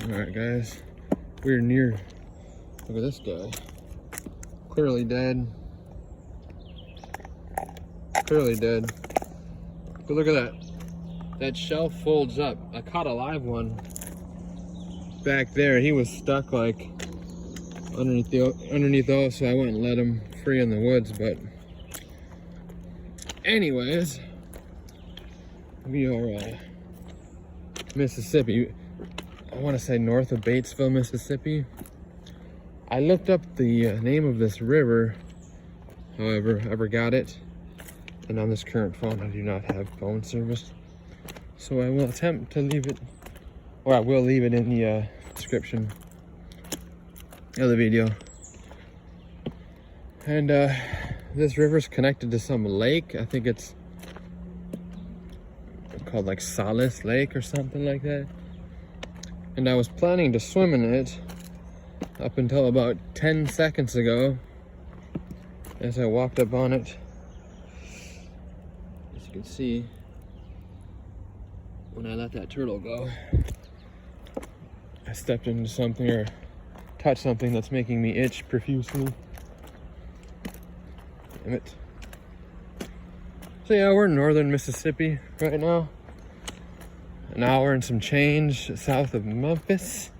Alright guys, we're near, look at this guy, clearly dead, but look at that shell folds up. I caught a live one back there. He was stuck like underneath those, so I went and let him free in the woods. But anyways, we are Mississippi. I want to say north of Batesville, Mississippi. I looked up the name of this river, however, I forgot it. And on this current phone, I do not have phone service. So I will attempt to leave it, or I will leave it in the description of the video. And this river's connected to some lake. I think it's called like Sardis Lake or something like that. And I was planning to swim in it up until about 10 seconds ago as I walked up on it. As you can see, when I let that turtle go, I stepped into something or touched something that's making me itch profusely. Damn it. So yeah, we're in northern Mississippi right now. An hour and some change south of Memphis.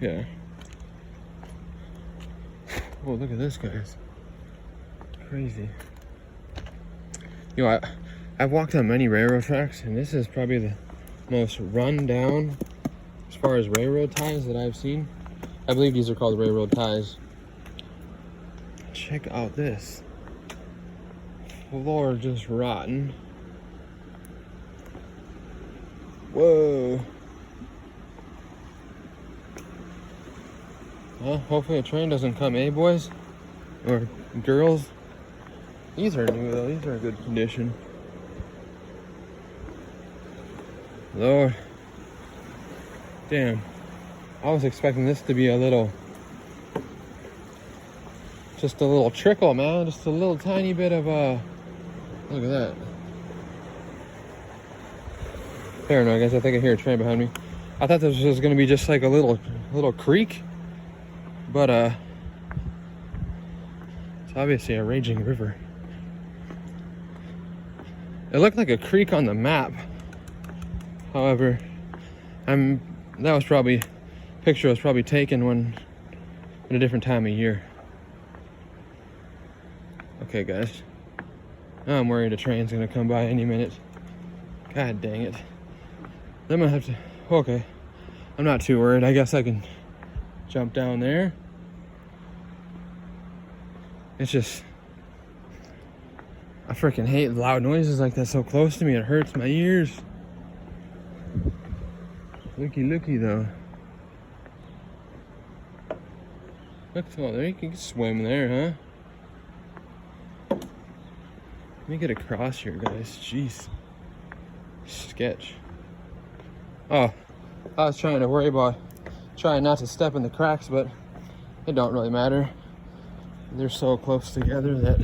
Yeah. Oh, look at this, guys. Crazy. You know, I've walked on many railroad tracks, and this is probably the most run down as far as railroad ties that I've seen. I believe these are called railroad ties. Check out this. Floor just rotten. Whoa. Well, hopefully a train doesn't come, eh, boys? Or girls? These are new, though. These are in good condition. Lord. Damn. I was expecting this to be a little, just a little trickle, man. Just a little tiny bit of, look at that. Paranoid, guys. I think I hear a train behind me. I thought this was going to be just like a little creek. But, it's obviously a raging river. It looked like a creek on the map. However, picture was probably taken at a different time of year. Okay, guys. Now I'm worried a train's gonna come by any minute. God dang it. I'm gonna have to, okay. I'm not too worried. I guess I can jump down there. It's just, I freaking hate loud noises like that so close to me. It hurts my ears. Looky though. Look, oh, there you can swim there, huh? Let me get across here, guys. Jeez. Sketch. Oh, I was trying to worry about trying not to step in the cracks, but it don't really matter. They're so close together that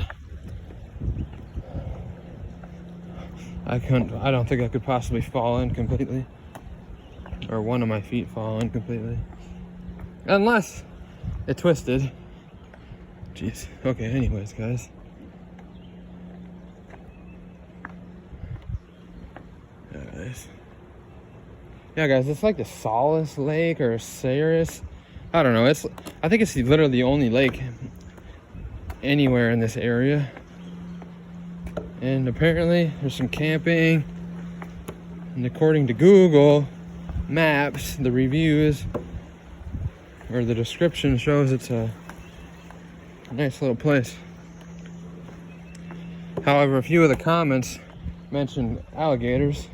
I don't think I could possibly fall in completely. Or one of my feet fall in completely. Unless it twisted. Jeez. Okay, anyways, guys. Yeah, guys, it's like the Sardis Lake or Sardis. I don't know. I think it's literally the only lake anywhere in this area. And apparently there's some camping. And according to Google Maps, the reviews or the description shows it's a nice little place. However, a few of the comments mentioned alligators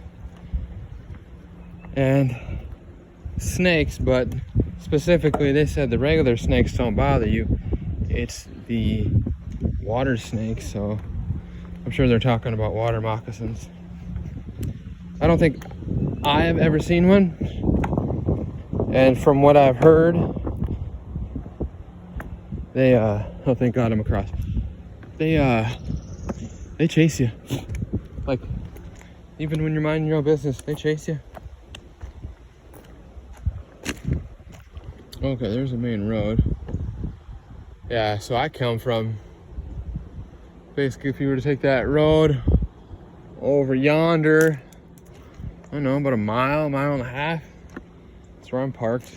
and snakes, but specifically they said the regular snakes don't bother you. It's the water snakes, so I'm sure they're talking about water moccasins. I don't think I have ever seen one, and from what I've heard, they oh, thank God I'm across. they chase you. Like, even when you're minding your own business, they chase you. Okay, there's the main road. Yeah, so I come from, basically, if you were to take that road over yonder, I don't know, about a mile and a half, that's where I'm parked.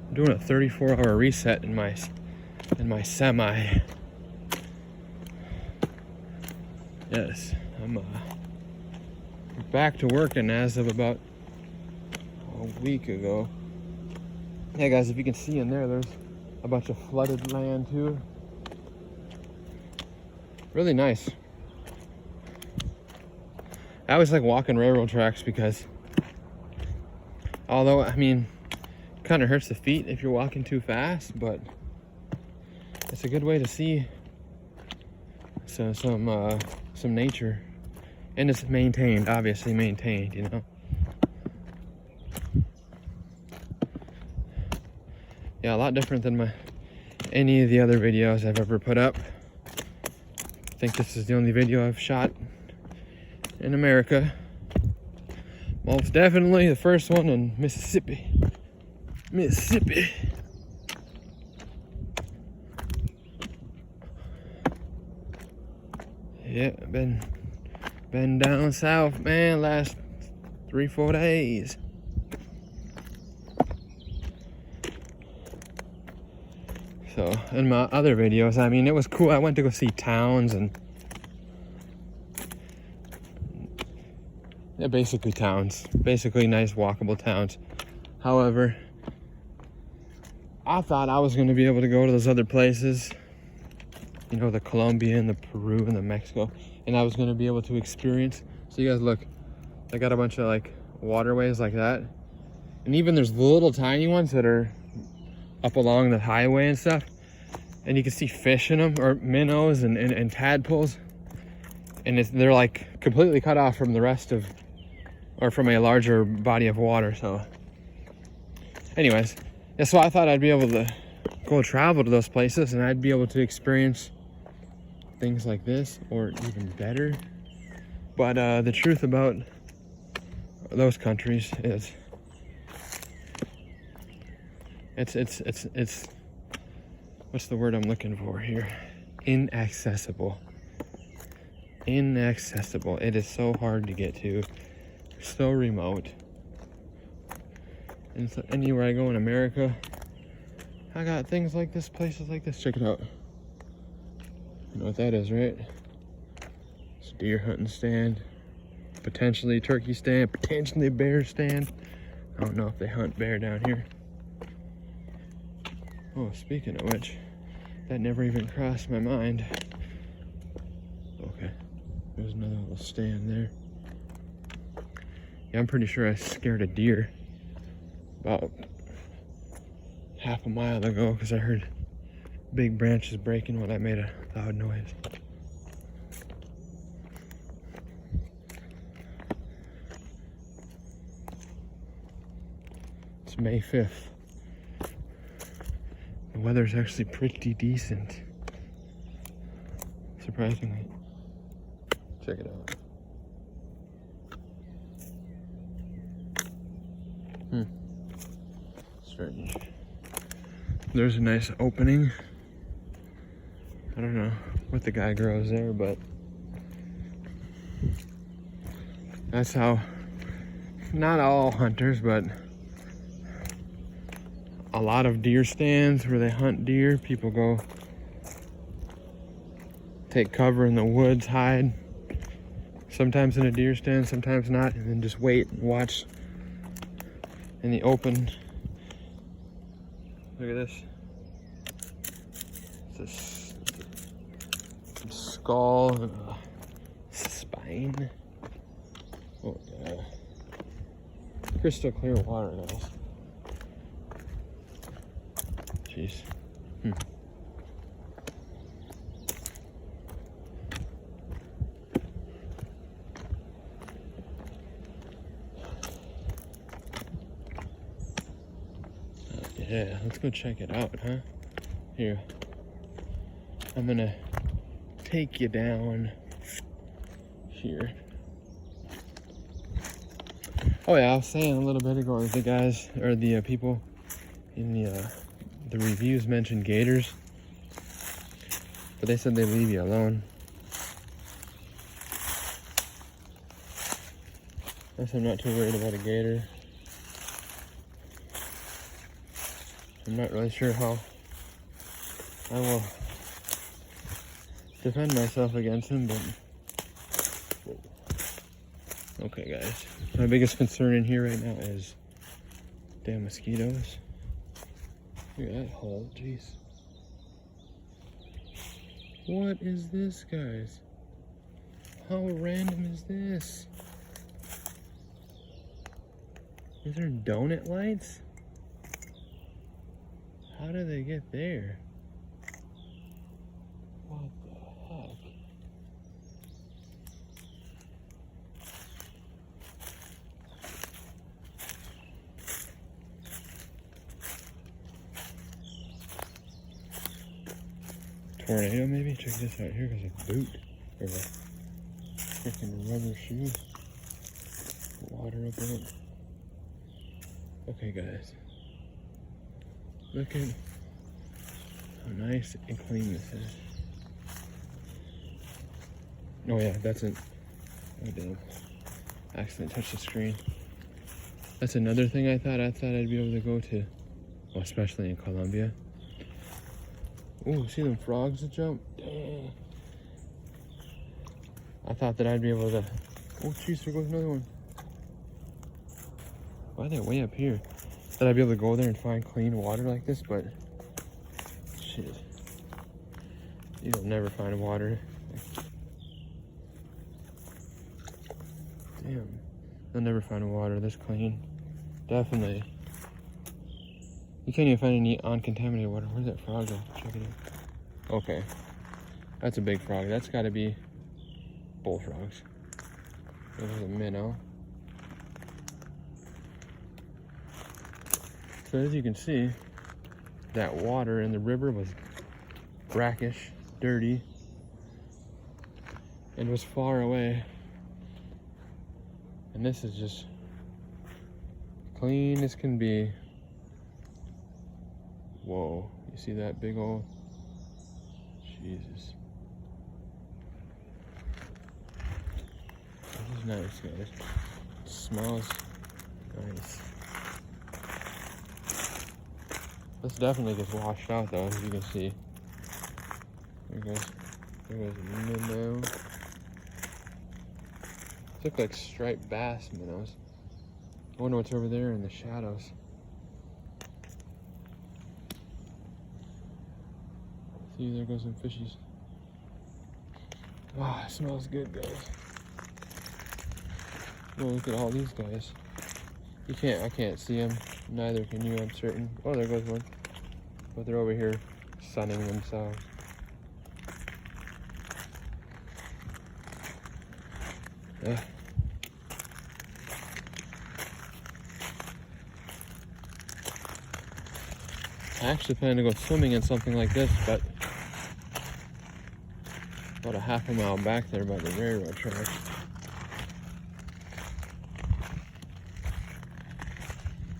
I'm doing a 34-hour reset in my semi. Yes, I'm back to working as of about a week ago. Yeah, guys, if you can see in there, there's a bunch of flooded land too. Really nice. I always like walking railroad tracks because, although, I mean, it kind of hurts the feet if you're walking too fast, but it's a good way to see some nature. And it's maintained, obviously maintained, you know. Yeah, a lot different than any of the other videos I've ever put up. I think this is the only video I've shot in America. Most definitely the first one in Mississippi. Yeah, been down south, man, last 3-4 days. So in my other videos, I mean, it was cool. I went to go see towns and yeah, basically towns, basically nice walkable towns. However, I thought I was going to be able to go to those other places, you know, the Colombia and the Peru and the Mexico, and I was going to be able to experience. So you guys look, I got a bunch of like waterways like that, and even there's little tiny ones that are up along the highway and stuff, and you can see fish in them, or minnows and tadpoles, and they're like completely cut off from the rest of, or from a larger body of water. So anyways, yeah, so I thought I'd be able to go travel to those places and I'd be able to experience things like this, or even better. But the truth about those countries is it's what's the word I'm looking for here? Inaccessible. It is so hard to get to, so remote. And so anywhere I go in America, I got things like this, places like this. Check it out. You know what that is, right? It's a deer hunting stand, potentially turkey stand, potentially bear stand. I don't know if they hunt bear down here. Oh, speaking of which, that never even crossed my mind. Okay, there's another little stand there. Yeah, I'm pretty sure I scared a deer about half a mile ago because I heard big branches breaking when I made a loud noise. It's May 5th. The weather's actually pretty decent, surprisingly. Check it out. Strange. There's a nice opening. I don't know what the guy grows there, but that's how, not all hunters, but a lot of deer stands where they hunt deer, people go take cover in the woods, hide, sometimes in a deer stand, sometimes not, and then just wait and watch in the open. Look at this. It's a skull and a spine. Oh yeah. Crystal clear water, guys. Jeez. Yeah, let's go check it out, huh? Here, I'm gonna take you down here. Oh yeah, I was saying a little bit ago, the guys, or the people in the reviews mentioned gators, but they said they leave you alone. I guess I'm not too worried about a gator. I'm not really sure how I will defend myself against him, but okay, guys. My biggest concern in here right now is damn mosquitoes. Look at that hole, jeez. What is this, guys? How random is this? Is there donut lights? How did they get there? What the heck? Tornado maybe? Check this out. Here goes a boot. Or a freaking rubber shoe. Water up in it. Okay, guys. Look at how nice and clean this is. Oh yeah, that's it. Oh damn. I accidentally touched the screen. That's another thing I thought I'd be able to go to. Well, especially in Colombia. Ooh, see them frogs that jump? Dang. I thought that I'd be able to... Oh jeez, there goes another one. Why are they way up here? That I'd be able to go there and find clean water like this, but... Shit. You'll never find water. Damn. You'll never find water this clean. Definitely. You can't even find any uncontaminated water. Where's that frog at? Check it out. Okay. That's a big frog. That's gotta be bullfrogs. There's a minnow. So as you can see, that water in the river was brackish, dirty, and was far away. And this is just clean as can be. Whoa, you see that big old, Jesus. This is nice, guys. It smells nice. This definitely gets washed out though, as you can see. There goes a minnow. These look like striped bass minnows. I wonder what's over there in the shadows. See, there goes some fishies. Ah, it smells good, guys. Oh, look at all these guys. I can't see them. Neither can you, I'm certain. Oh, there goes one. But they're over here sunning themselves. Yeah. I actually plan to go swimming in something like this, but about a half a mile back there by the railroad tracks.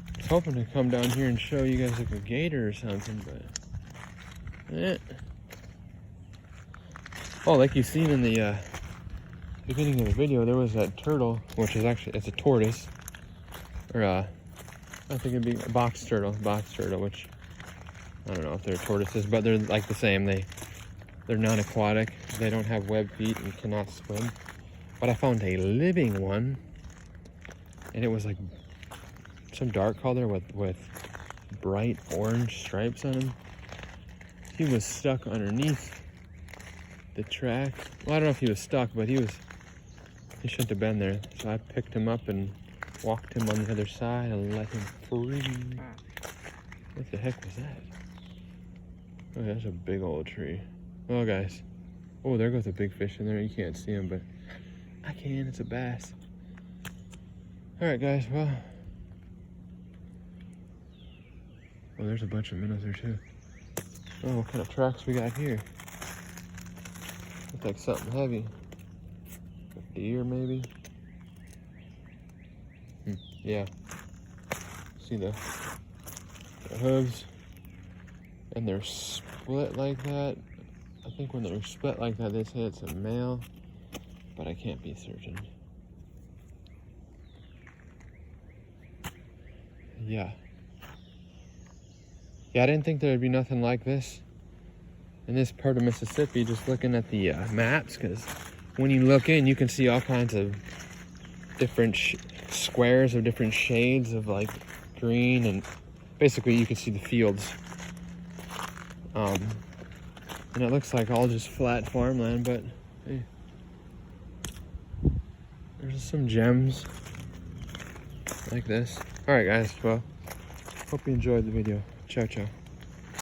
I was hoping to come down here and show you guys like a gator or something, but oh, like you've seen in the beginning of the video, there was that turtle, which is actually, it's a tortoise, or I think it'd be a box turtle, which I don't know if they're tortoises, but they're like the same. They're non-aquatic. They don't have webbed feet and cannot swim. But I found a living one, and it was like some dark color with bright orange stripes on him. He was stuck underneath the track. Well, I don't know if he was stuck, but he shouldn't have been there. So I picked him up and walked him on the other side and let him free. What the heck was that? Oh, that's a big old tree. Oh, guys. Oh, there goes a big fish in there. You can't see him, but I can. It's a bass. All right, guys. Well, there's a bunch of minnows there, too. Oh, what kind of tracks we got here? Looks like something heavy. A deer, maybe? Yeah. See the hooves? And they're split like that. I think when they're split like that, they say it's a male, but I can't be certain. Yeah. Yeah, I didn't think there would be nothing like this in this part of Mississippi, just looking at the maps, because when you look in, you can see all kinds of different squares of different shades of like green, and basically you can see the fields. And it looks like all just flat farmland, but hey, there's some gems like this. All right, guys, well, hope you enjoyed the video. Ciao, ciao.